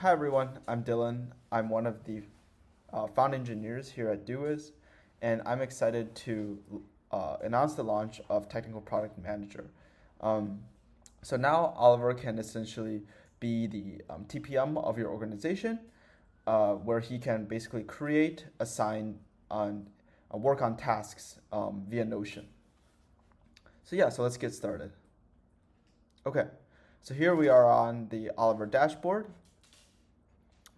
Hi everyone, I'm Dylan. I'm one of the found engineers here at Duis, and I'm excited to announce the launch of Technical Product Manager. Um, so now Oliver can essentially be the TPM of your organization, where he can basically create, assign, on work on tasks via Notion. So let's get started. Okay, so here we are on the Oliver dashboard.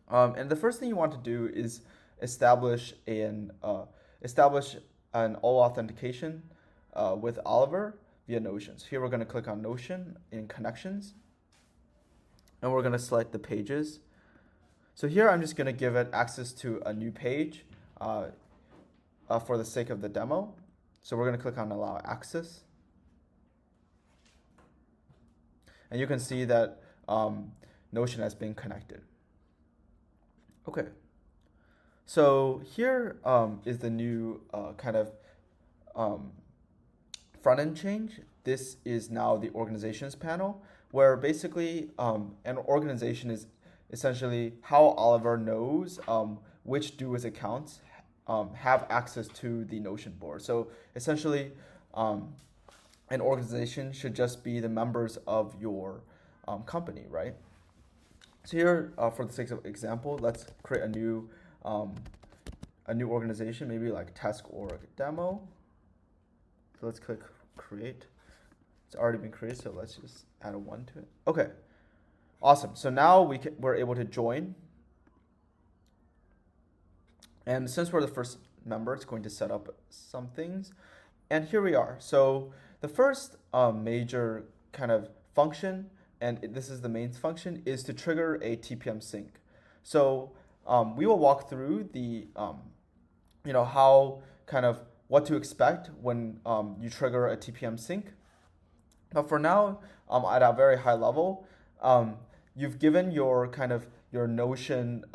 And the first thing you want to do is establish an all authentication with Oliver via Notion. So here we're going to click on Notion in Connections, and we're going to select the pages. So here I'm just going to give it access to a new page for the sake of the demo. So we're going to click on Allow Access, and you can see that Notion has been connected. Okay, so here is the new front end change. This is now the organizations panel, where basically an organization is essentially how Oliver knows which Duis accounts have access to the Notion board. So essentially, an organization should just be the members of your company, right? So here, for the sake of example, let's create a new organization, maybe like task org demo. So let's click create. It's already been created, so let's just add a 1 to it. Okay, awesome. So now we're able to join. And since we're the first member, it's going to set up some things. And here we are. So the first major kind of function, and this is the main function, is to trigger a TPM sync. So we will walk through the, how what to expect when you trigger a TPM sync. But for now, at a very high level, you've given your your Notion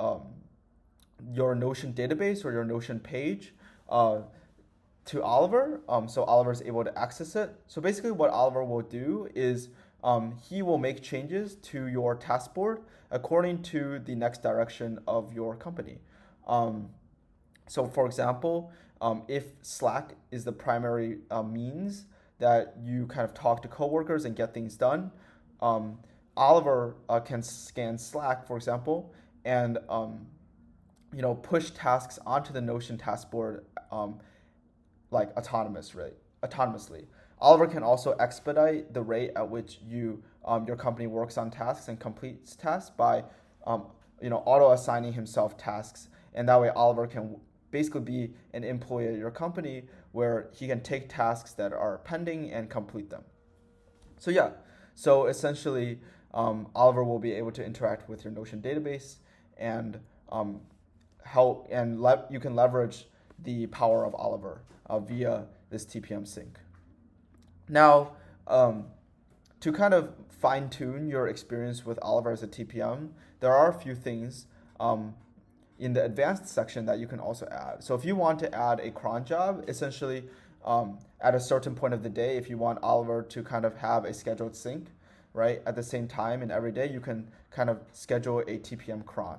database or your Notion page to Oliver, so Oliver is able to access it. So basically what Oliver will do is he will make changes to your task board according to the next direction of your company. So for example, if Slack is the primary means that you kind of talk to coworkers and get things done, Oliver can scan Slack, for example, and push tasks onto the Notion task board autonomously. Oliver can also expedite the rate at which your company works on tasks and completes tasks by auto-assigning himself tasks, and that way Oliver can basically be an employee at your company where he can take tasks that are pending and complete them. So essentially Oliver will be able to interact with your Notion database and you can leverage the power of Oliver via this TPM sync. Now, to kind of fine-tune your experience with Oliver as a TPM, there are a few things in the advanced section that you can also add. So if you want to add a cron job, essentially at a certain point of the day, if you want Oliver to kind of have a scheduled sync, right, at the same time and every day, you can kind of schedule a TPM cron.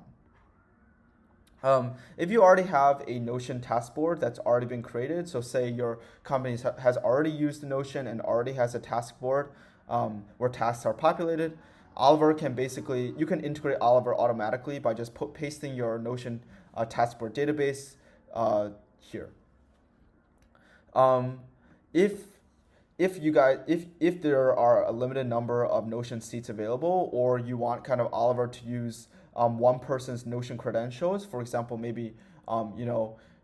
If you already have a Notion task board that's already been created, so say your company has already used the Notion and already has a task board where tasks are populated, Oliver can you can integrate Oliver automatically by just pasting your Notion task board database here. If there are a limited number of Notion seats available, or you want kind of Oliver to use one person's Notion credentials, for example, maybe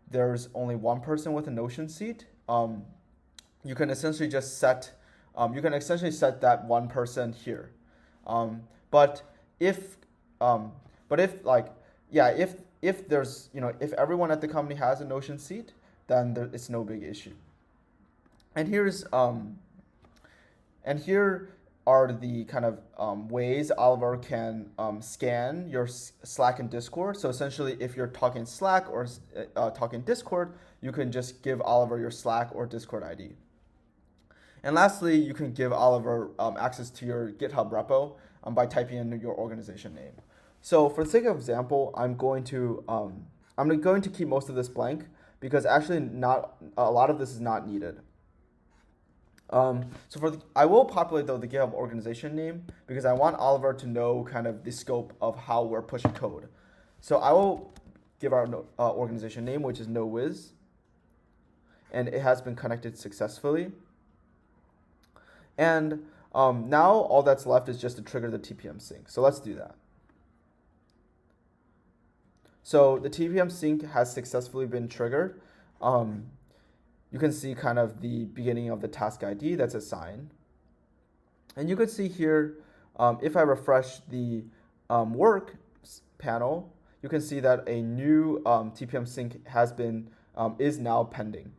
there's only one person with a Notion seat, you can essentially just set that one person here. But if there's if everyone at the company has a Notion seat, then it's no big issue. And here are the kind of ways Oliver can scan your Slack and Discord. So essentially, if you're talking Slack or talking Discord, you can just give Oliver your Slack or Discord ID. And lastly, you can give Oliver access to your GitHub repo by typing in your organization name. So for the sake of example, I'm going to keep most of this blank because actually not a lot of this is not needed. I will populate though the GitHub organization name because I want Oliver to know kind of the scope of how we're pushing code. So I will give our organization name, which is NoWiz, and it has been connected successfully. And now all that's left is just to trigger the TPM sync. So let's do that. So the TPM sync has successfully been triggered. You can see kind of the beginning of the task ID that's assigned. And you could see here, if I refresh the work panel, you can see that a new TPM sync is now pending.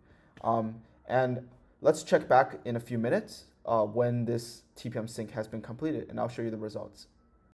And let's check back in a few minutes when this TPM sync has been completed, and I'll show you the results.